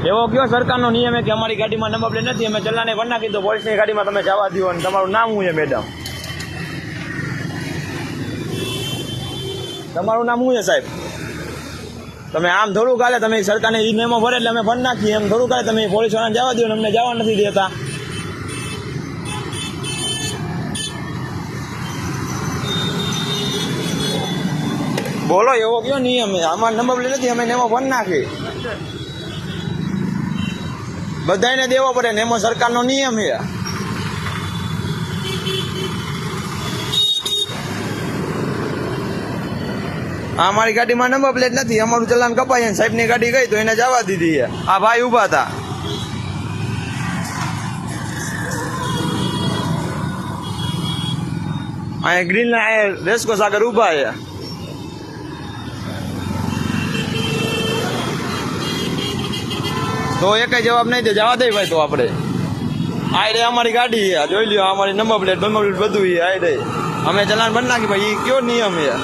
એવો કયો સરકારનો નિયમ કે અમારી ગાડીમાં નંબર પ્લેટ નથી, અમે ચલાને ભરી નાખી તો પોલીસની ગાડીમાં તમે જવા દો. અને તમારું નામ શું છે મેડમ? તમારું નામ શું છે સાહેબ? તમે આમ થોડું કાલે તમે સરકારને એ નિયમો ભરે એટલે અમે ભરી નાખીએ, એમ થોડું કાલે તમે પોલીસ વાળાને જવા દો ને અમને જવા નથી દેતા. બોલો એવો કયો નિયમ? અમારો નંબર પ્લેટ નથી, અમે નેમો ભરી નાખી. બધાને દેવો પડે ને, એમાં સરકારનો નિયમ છે. આ મારી ગાડીમાં નંબર પ્લેટ નથી, અમારું ચલાન કપાય ને સાહેબની ગાડી ગઈ તો એને જવા દીધી છે. આ ભાઈ ઉભા હતા. અહીંયા ગ્રીન રેસકોર્સ આગળ ઉભા છે. તો એક જવાબ નહીં દે, જવા દે ભાઈ. તો આપણે આ રે અમારી ગાડી જોઈ લ્યો, અમારી નંબર પ્લેટ બધું એ આ રે અમે ચલાન બની નાખી ભાઈ. એ કયો નિયમ છે?